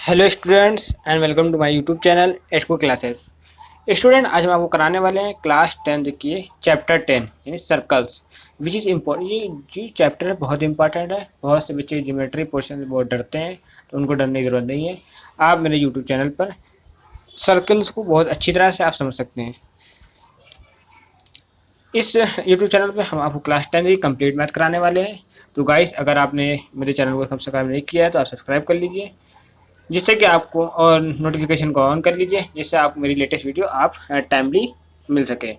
Hello students and welcome to my YouTube channel एचको classes. Student, आज हम आपको कराने वाले हैं क्लास 10th की चैप्टर 10 यानी सर्कल्स विच इज़ इम्पोर्टेंट। ये चैप्टर बहुत इंपॉर्टेंट है। बहुत से बच्चे ज्योमेट्री पोर्शन से बहुत डरते हैं, तो उनको डरने की ज़रूरत नहीं है। आप मेरे यूट्यूब चैनल पर सर्कल्स को बहुत अच्छी तरह से आप समझ सकते हैं। इस यूट्यूब चैनल पे हम आपको क्लास 10 की कंप्लीट मैथ कराने वाले हैं। तो गाइस, अगर आपने मेरे चैनल को सब्सक्राइब नहीं किया है तो आप सब्सक्राइब कर लीजिए, जिससे कि आपको और नोटिफिकेशन को ऑन कर लीजिए, जिससे आपको मेरी लेटेस्ट वीडियो आप टाइमली मिल सके।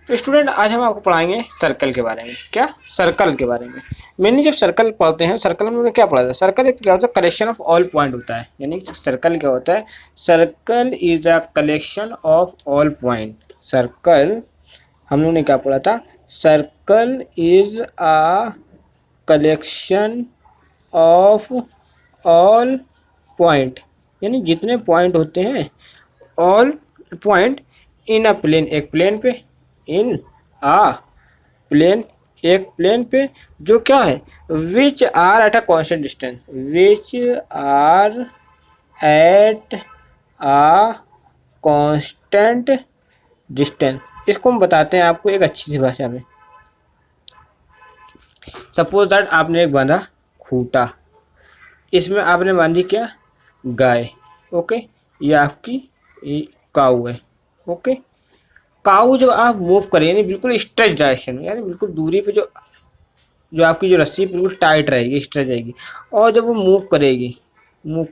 तो स्टूडेंट, आज हम आपको पढ़ाएंगे सर्कल के बारे में। क्या? सर्कल के बारे में। मैंने जब सर्कल पढ़ते हैं, सर्कल में क्या पढ़ा था? सर्कल एक क्या होता है? कलेक्शन ऑफ ऑल पॉइंट होता है। यानी सर्कल क्या होता है? Circle is a collection of all point. Circle हम लोगों ने क्या पढ़ा था? Circle is a collection of all point, यानी जितने पॉइंट होते हैं, all point in a plane, एक प्लेन पे, इन आ प्लेन, एक प्लेन पे, जो क्या है? Which are at a constant distance, which are at a constant distance. इसको हम बताते हैं आपको एक अच्छी सी भाषा में। सपोज दैट आपने एक बांधा खूंटा, इसमें आपने बांधी क्या? गाय। ओके, ये आपकी काऊ है। ओके, काऊ जब आप मूव करें यानी बिल्कुल स्ट्रेच डायरेक्शन, यानी बिल्कुल दूरी पे, जो जो आपकी जो रस्सी बिल्कुल टाइट रहेगी, स्ट्रेच रहेगी, और जब वो मूव करेगी, मूव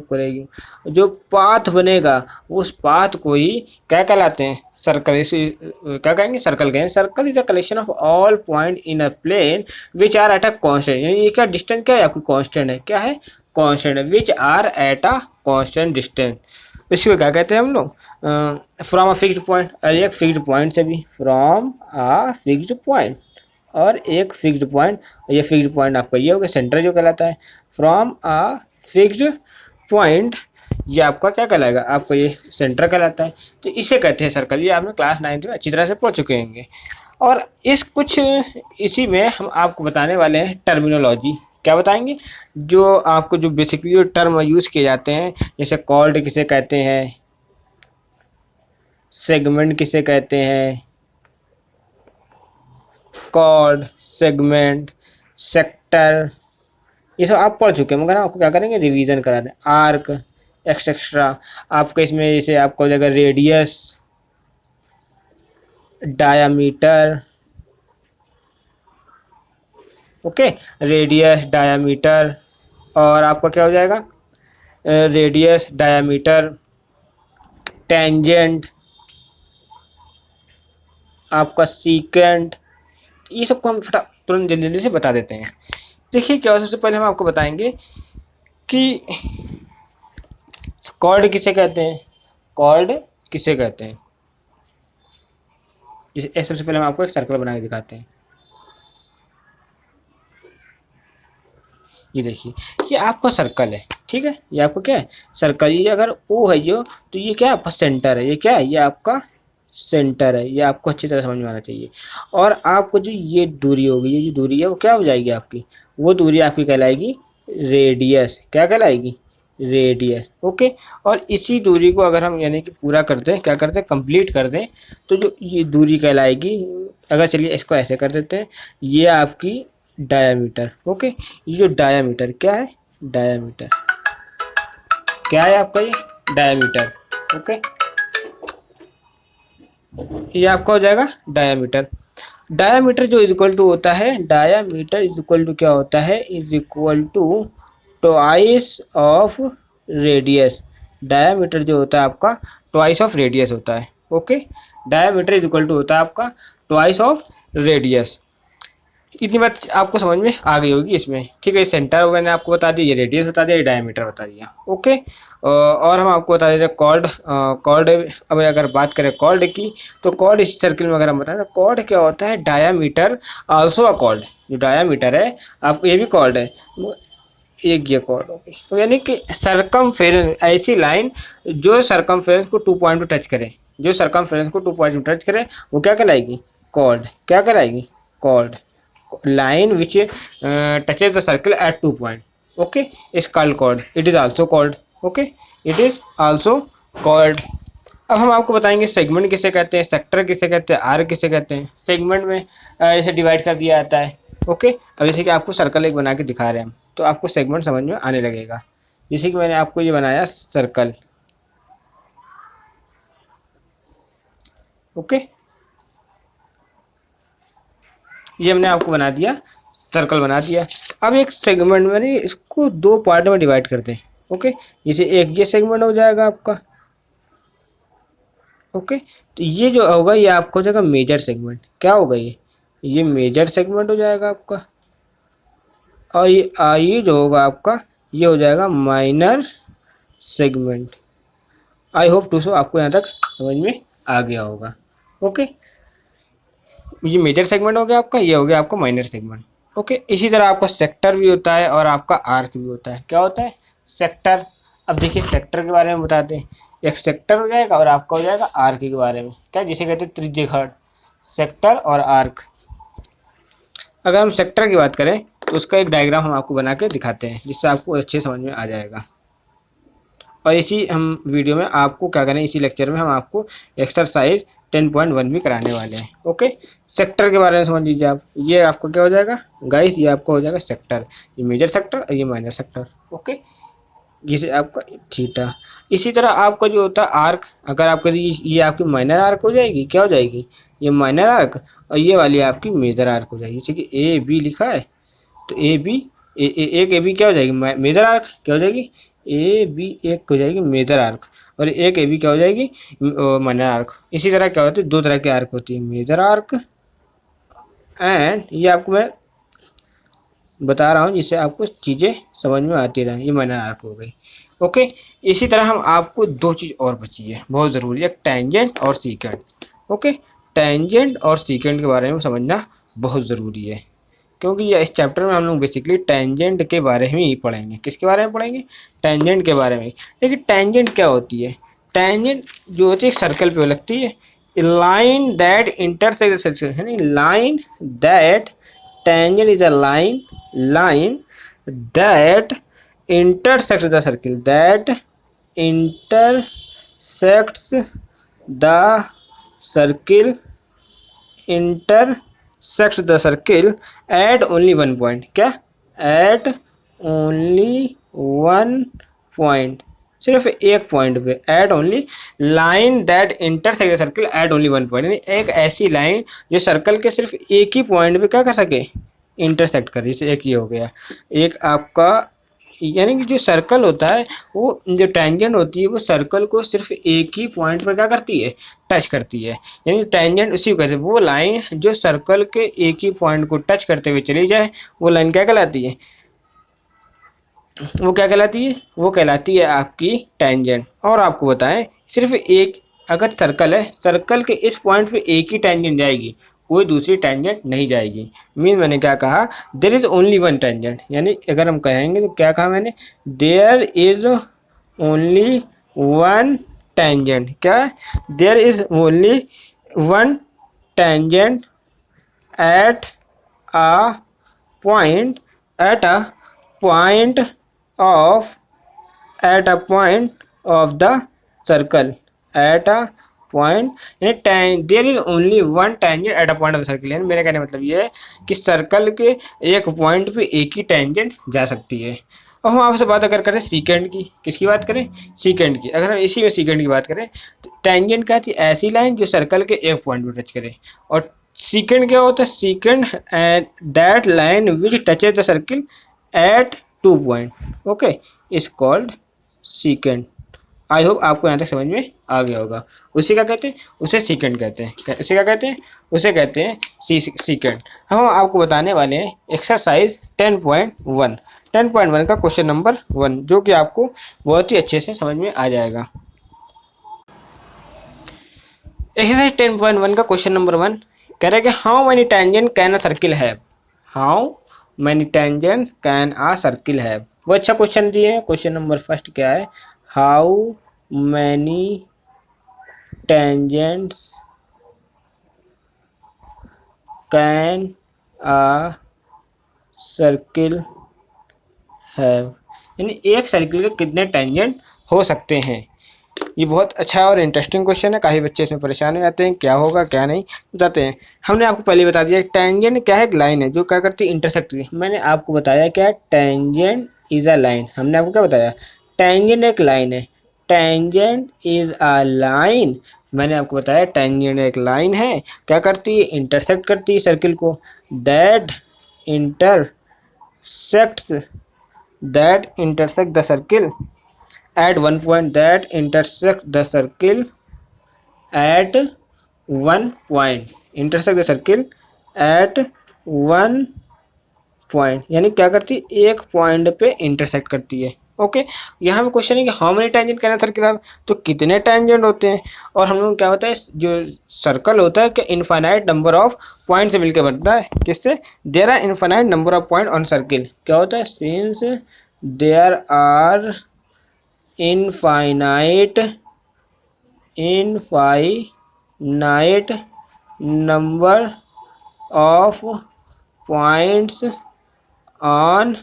करेगी, जो पाथ बनेगा, उस पाथ को ही क्या कहलाते हैं? सर्कल। इसे क्या कहेंगे? सर्कल कहेंगे। Circle is a collection of all point in a plane which are at a constant, यानी ये क्या डिस्टेंस क्या है आपकी? कांस्टेंट है। क्या है? कांस्टेंट है। Which are at a constant distance. इसको क्या कहते हैं हम लोग? फ्रॉम अ फिक्स्ड पॉइंट, और एक फिक्स्ड पॉइंट से भी, फ्रॉम अ फिक्स्ड पॉइंट, और एक फिक्स्ड पॉइंट, ये फिक्स्ड पॉइंट आपका ये होगा सेंटर जो कहलाता है। फ्रॉम अ फिक्स्ड पॉइंट, ये आपका क्या कहलाएगा? आपका ये सेंटर कहलाता है। तो इसे कहते हैं सर्कल। ये आपने क्लास 9th में अच्छी तरह से पढ़ चुके होंगे। और इस कुछ इसी में हम आपको बताने वाले हैं टर्मिनोलॉजी। क्या बताएंगे? जो आपको जो बेसिकली जो टर्म यूज़ किए जाते हैं, जैसे कॉर्ड किसे कहते हैं, सेगमेंट किसे कहते हैं, कॉर्ड, सेगमेंट, सेक्टर, ये सब आप पढ़ चुके हैं, मगर आपको क्या करेंगे? रिवीजन करा दें। Arc, etcetera. आपको इसमें जैसे आपको हो जाएगा radius, diameter. Okay, radius, diameter, और आपका क्या हो जाएगा? रेडियस, डायामीटर, टेंजेंट, आपका सीकेंट। ये सबको हम फटा तुरंत जल्दी जल्दी से बता देते हैं। देखिए क्या, सबसे पहले हम आपको बताएंगे कि कॉर्ड किसे कहते हैं, कॉर्ड किसे कहते हैं। जैसे सबसे पहले हम आपको एक सर्कल बना के दिखाते हैं। ये देखिए, ये आपका सर्कल है, ठीक है? ये आपका क्या है? सर्कल। ये अगर ओ है जो, तो ये क्या है? आपका सेंटर है। ये क्या है? ये आपका सेंटर है। ये आपको अच्छी तरह समझ में आना चाहिए। और आपको जो ये दूरी होगी, ये जो दूरी है वो क्या हो जाएगी आपकी? वो दूरी आपकी कहलाएगी रेडियस। क्या कहलाएगी? रेडियस। ओके, और इसी दूरी को अगर हम यानी कि पूरा कर दें, क्या करते हैं? कंप्लीट कर दें, तो जो ये दूरी कहलाएगी, अगर चलिए इसको ऐसे कर देते हैं, ये आपकी डायामीटर। ओके, ये जो डायामीटर क्या है? डायामीटर क्या है आपका? ये डायामीटर। ओके, ये आपका हो जाएगा डायामीटर। डायामीटर जो इज इक्वल टू होता है, डायामीटर इज इक्वल टू क्या होता है? Is equal to twice of radius. Diameter जो होता है आपका ट्वाइस ऑफ रेडियस होता है। Okay, diameter is equal to होता है आपका ट्वाइस ऑफ रेडियस। इतनी बात आपको समझ में आ गई होगी इसमें, ठीक है? सेंटर मैंने आपको बता दिया, ये रेडियस बता दिया, ये डायमीटर बता दिया। ओके, और हम आपको बता देते कॉर्ड। कॉर्ड, अब अगर बात करें कॉर्ड की, तो कॉर्ड इस सर्किल में अगर हम बताएं तो कॉर्ड क्या होता है? Diameter also a cord. जो डायामीटर है आपको, ये भी कॉर्ड है, एक ये कॉर्ड हो गई। तो यानी कि सरकमफेरेंस, ऐसी लाइन जो सरकमफेरेंस को 2 पॉइंट पे टच करे, जो सरकमफेरेंस को 2 पॉइंट पे टच करे, वो क्या कहलाएगी? कॉर्ड। क्या कहलाएगी? Cord. line which touches the circle at 2 point, okay, is called chord. It is also called. Okay, it is also called. अब हम आपको बताएंगे सेगमेंट किसे कहते हैं, सेक्टर किसे कहते हैं, आर्क किसे कहते हैं। सेगमेंट में इसे डिवाइड कर दिया जाता है। ओके, अब जैसे कि आपको सर्कल एक बना के दिखा रहे हैं हम, तो आपको सेगमेंट समझ में आने लगेगा। जैसे कि मैंने आपको ये बनाया सर्कल, ओके, ये हमने आपको बना दिया, सर्कल बना दिया। अब एक सेगमेंट में इसको दो पार्ट में डिवाइड करते हैं। ओके, जैसे एक ये सेगमेंट हो जाएगा आपका, ओके, तो ये जो होगा ये आपका हो जाएगा मेजर सेगमेंट। क्या होगा ये मेजर सेगमेंट हो जाएगा आपका। और ये जो होगा आपका ये हो जाएगा minor segment. I hope to so आपको यहाँ तक समझ में आ गया होगा। ओके, ये मेजर सेगमेंट हो गया आपका, ये हो गया आपका माइनर सेगमेंट। ओके, इसी तरह आपका सेक्टर भी होता है और आपका आर्क भी होता है। क्या होता है सेक्टर। अब देखिए सेक्टर के बारे में बताते हैं। एक सेक्टर हो जाएगा और आपका हो जाएगा आर्क के बारे में, क्या जिसे कहते हैं त्रिज्यखंड, सेक्टर और आर्क। अगर हम सेक्टर की बात करें तो उसका एक डायग्राम हम आपको बना के दिखाते हैं जिससे आपको अच्छे समझ में आ जाएगा। और इसी हम वीडियो में आपको क्या करें, इसी लेक्चर में हम आपको एक्सरसाइज 10.1 भी कराने वाले हैं। ओके, सेक्टर के बारे में समझ लीजिए आप। ये आपको क्या हो जाएगा गाइस, ये आपको हो जाएगा सेक्टर, ये मेजर सेक्टर और ये माइनर सेक्टर। ओके, जिसे आपका थीटा। इसी तरह आपका जो होता है आर्क, अगर आपका ये आपकी माइनर आर्क हो जाएगी, क्या हो जाएगी ये माइनर आर्क, और ये वाली आपकी मेजर आर्क हो जाएगी। जैसे कि ए बी लिखा है तो ए बी एक ए बी क्या हो जाएगी मेजर आर्क, क्या हो जाएगी ए बी एक हो जाएगी मेजर आर्क, और एक ए बी क्या हो जाएगी माइनर आर्क। इसी तरह क्या होती है, दो तरह की आर्क होती है, मेजर आर्क एंड, ये आपको मैं बता रहा हूँ जिससे आपको चीज़ें समझ में आती रहें, ये माइनर आर्क हो गई। ओके, इसी तरह हम आपको दो चीज़ और बची है बहुत ज़रूरी, एक टेंजेंट और सीकेंट। ओके, टेंजेंट और सीकेंट के बारे में समझना बहुत ज़रूरी है, क्योंकि ये इस चैप्टर में हम लोग बेसिकली टेंजेंट के बारे में ही पढ़ेंगे। किसके बारे में पढ़ेंगे, टेंजेंट के बारे में। लेकिन टेंजेंट क्या होती है, टेंजेंट जो होती है एक सर्कल पे लगती है, लाइन दैट इंटरसेक्ट सर्कल, है line that, tangent is a line that intersects the circle, that intersects the circle, intersects the circle at only one point। क्या at only one point, सिर्फ एक पॉइंट पे, at only line that intersect the circle at only one point, यानी एक ऐसी line जो circle के सिर्फ एक ही पॉइंट पे क्या कर सके, इंटरसेक्ट करे। जैसे एक ये हो गया, एक आपका यानी कि जो सर्कल होता है वो जो टेंजेंट होती है वो सर्कल को सिर्फ एक ही पॉइंट पर क्या करती है, टच करती है। यानी टेंजेंट उसी को कहते हैं, वो लाइन जो सर्कल के एक ही पॉइंट को टच करते हुए चली जाए वो लाइन क्या कहलाती है, वो क्या कहलाती है, वो कहलाती है आपकी टेंजेंट। और आपको बताएं सिर्फ एक, अगर सर्कल है, सर्कल के इस पॉइंट पे एक ही टेंजेंट जाएगी, कोई दूसरी टेंजेंट नहीं जाएगी। मीन मैंने क्या कहा, there is only one tangent, यानी अगर हम कहेंगे तो क्या कहा मैंने, there is only one tangent. क्या, there is only one tangent at a point, at a point of, at a point of the circle, at a point, यानी there is only one tangent at a point of the circle। यानी मेरा कहने मतलब ये है कि circle के एक पॉइंट पे एक ही टेंजेंट जा सकती है। और हम आपसे बात अगर करें सीकेंड की, किसकी बात करें, सीकेंड की। अगर हम इसी में सीकेंड की बात करें तो टेंजेंट क्या थी, ऐसी लाइन जो सर्कल के एक पॉइंट पे टच करे, और सीकेंड क्या होता है, सीकेंड and that line which touches the circle eight 2 point, okay, is called सीकेंड। I hope आपको यहाँ तक समझ में आ गया होगा। उसे क्या कहते हैं, उसे सीकेंड कहते हैं। उसे क्या कहते हैं, उसे कहते हैं सीकेंड। हम आपको बताने वाले हैं एक्सरसाइज 10.1, 10.1 का क्वेश्चन नंबर 1, जो कि आपको बहुत ही अच्छे से समझ में आ जाएगा। एक्सरसाइज 10.1 का क्वेश्चन नंबर 1 कह रहा है कि how many tangent can a circle have, how many tangents can a circle have. वो अच्छा क्वेश्चन दिए हैं। क्वेश्चन नंबर फर्स्ट क्या है, how many tangents can a circle have, यानी एक सर्किल के कितने टेंजेंट हो सकते हैं। ये बहुत अच्छा और इंटरेस्टिंग क्वेश्चन है। काफ़ी बच्चे इसमें परेशान हो जाते हैं, क्या होगा क्या नहीं बताते हैं। हमने आपको पहले बता दिया टेंजेंट क्या है, एक लाइन है जो क्या करती है, इंटरसेक्ट करती है। मैंने आपको बताया क्या है, टेंजेंट इज अ लाइन। हमने आपको क्या बताया, टेंजेंट एक लाइन है। टेंजेंट इज अ लाइन, मैंने आपको बताया टेंजेंट एक लाइन है, क्या करती है, इंटरसेक्ट करती है सर्किल को। That intersects, that intersect the circle at one point, that intersect the circle at one point, intersect the circle at one point, यानी क्या करती है, एक पॉइंट पे इंटरसेक्ट करती है। ओके, यहाँ पे क्वेश्चन है कि how many tangent can circle, तो कितने टेंजेंट होते हैं। और हम लोग क्या होता है, जो सर्कल होता है कि इनफाइनाइट नंबर ऑफ पॉइंट से मिलकर बनता है। किससे, there are infinite number of point on circle. क्या होता है, since there are infinite number of points on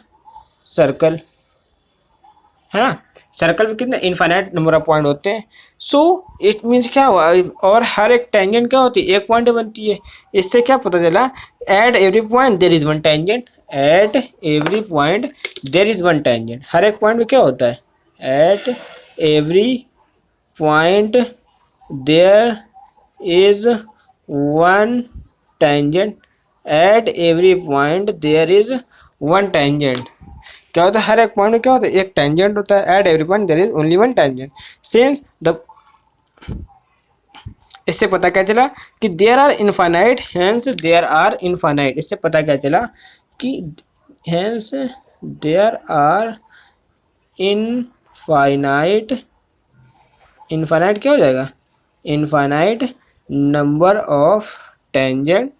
circle, है ना। सर्कल में कितने इनफाइनाइट नंबर ऑफ पॉइंट होते हैं। सो इट मीन्स क्या हुआ, और हर एक टेंजेंट क्या होती है, एक पॉइंट बनती है। इससे क्या पता चला, at every point there is one tangent, at every point there is one tangent. हर एक पॉइंट में क्या होता है, at every point there is one tangent, at every point there is one tangent. क्या होता है, हर एक पॉइंट में क्या होता है, एक टेंजेंट होता है। At every point there is only one tangent. Same the, इससे पता क्या चला कि there are infinite, hence there are infinite. इससे पता क्या चला कि hence there are infinite, infinite क्या हो जाएगा, infinite number of tangent,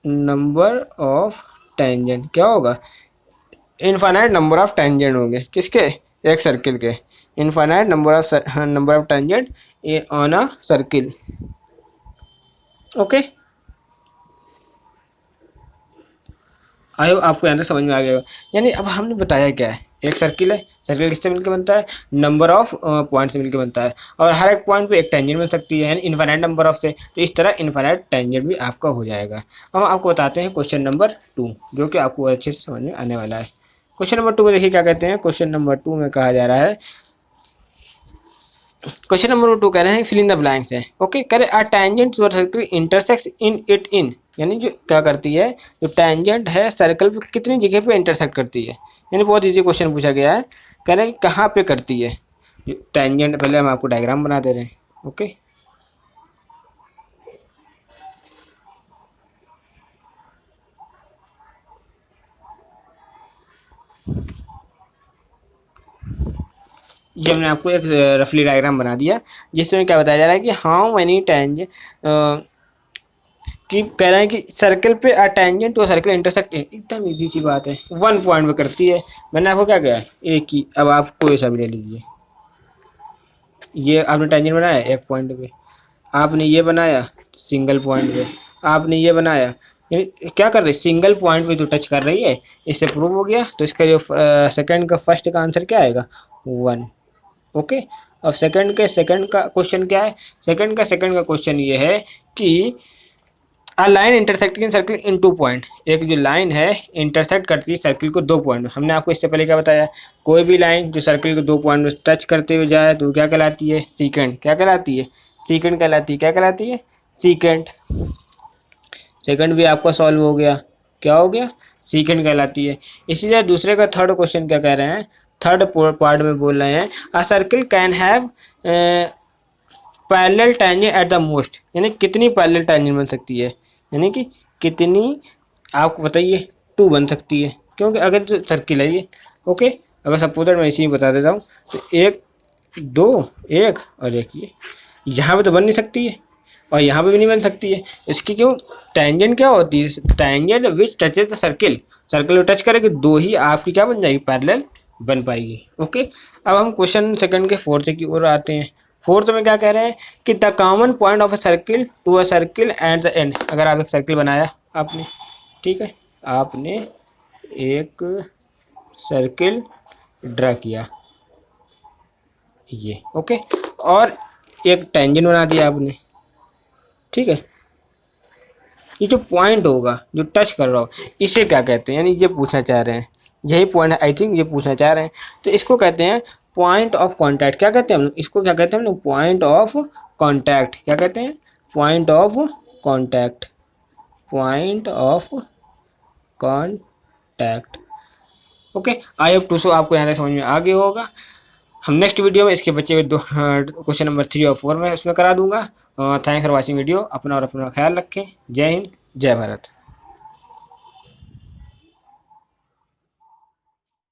number of tangent क्या होगा, इनफाइनाइट नंबर ऑफ टेंजेंट होंगे। किसके, एक सर्किल के, infinite number of tangent on a circle. Okay, आयो आपको यहाँ तक समझ में आ गया। यानी अब हमने बताया क्या है, एक सर्किल है, सर्किल किससे मिलकर बनता है, नंबर ऑफ पॉइंट से मिलकर बनता है, और हर एक पॉइंट पे एक टेंजेंट मिल सकती है, यानी इनफाइनाइट नंबर ऑफ से। तो इस तरह इनफाइनाइट टेंजेंट भी आपका हो जाएगा। अब आपको बताते हैं क्वेश्चन नंबर 2, जो कि आपको अच्छे से समझ में आने वाला है। क्वेश्चन नंबर 2 में देखिए क्या कहते हैं। क्वेश्चन नंबर 2 में कहा जा रहा है, क्वेश्चन नंबर 2 कह रहे हैं फिल इन द ब्लैंक्स है। ओके, कह रहे a tangent to a circle intersects in it in, यानी जो क्या करती है, जो टेंजेंट है सर्कल पे कितनी जगह पे इंटरसेक्ट करती है। यानी बहुत इजी क्वेश्चन पूछा गया है, कह रहे हैं कहाँ पे करती है टेंजेंट। पहले हम आपको डायग्राम बना दे रहे हैं। ओके, ये हमने आपको एक रफली डायग्राम बना दिया, जिसमें क्या बताया जा रहा है कि हाउ मैनी टेंजेंट, कि कह रहे हैं कि सर्कल पे a tangent to circle intersect, एकदम इजी सी बात है, वन पॉइंट पे करती है। मैंने आपको क्या कहा, एक ही। अब आप कोई सा भी ले लीजिए, ये आपने टेंजेंट बनाया एक पॉइंट पे, आपने ये बनाया सिंगल पॉइंट पे, आपने ये बनाया, क्या कर रही, सिंगल पॉइंट पे जो टच कर रही है। इससे प्रूव हो गया। तो इसका जो सेकंड का फर्स्ट का आंसर क्या आएगा, 1। ओके, अब सेकंड का क्वेश्चन क्या है, सेकंड का क्वेश्चन ये है कि a line intersecting circle in 2 point, एक जो लाइन है इंटरसेक्ट करती है सर्किल को 2 पॉइंट में। हमने आपको इससे पहले क्या बताया, कोई भी लाइन जो सर्किल को 2 पॉइंट में टच करते हुए जाए तो क्या कहलाती है, सीकेंट। क्या कहलाती है, सीकेंट कहलाती है। क्या कहलाती है, सीकेंट। सेकंड भी आपका सॉल्व हो गया, क्या हो गया, सीकेंट कहलाती है। इसी तरह दूसरे का थर्ड क्वेश्चन क्या कह रहे हैं, थर्ड पार्ट में बोल रहे हैं अ circle can have parallel tangent at the most, यानी कितनी पैरेलल टेंजेंट बन सकती है, यानी कि कितनी, आपको बताइए, 2 बन सकती है, क्योंकि अगर जो सर्किल है ये। ओके, अगर सपोज मैं इसी में बता देता हूँ, तो 1 2 1 और 1 ये, यहाँ पे तो बन नहीं सकती है, और यहाँ पे भी नहीं बन सकती है। इसकी क्यों, टेंजेंट क्या होती है, tangent which touches the circle, circle को टच करेगी, 2 ही आपकी क्या बन जाएगी, पैरेलल बन पाएगी। ओके, अब हम क्वेश्चन सेकंड के फोर्थ की ओर आते हैं। फोर्थ में क्या कह रहे हैं कि the common point of a circle to a circle at the end. अगर आप एक सर्किल बनाया आपने, ठीक है, आपने एक सर्किल ड्रा किया, ये, ओके। और एक टेंजेंट बना दिया आपने, ठीक है। ये जो पॉइंट होगा जो टच कर रहा हो इसे क्या कहते हैं, यानी ये पूछना चाह रहे हैं, यही पॉइंट आई थिंक ये पूछना चाह रहे हैं। तो इसको कहते हैं पॉइंट ऑफ कांटेक्ट। क्या कहते हैं हम लोग इसको, क्या कहते हैं हम लोग, पॉइंट ऑफ कांटेक्ट। क्या कहते हैं, point of contact, point of contact. Okay, I hope to so आपको यहाँ तक समझ में आ गया होगा। हम नेक्स्ट वीडियो में इसके बच्चे दो क्वेश्चन नंबर 3 और 4 में उसमें करा दूंगा। Thanks for watching video. अपना और अपना ख्याल रखें। जय हिंद, जय भारत।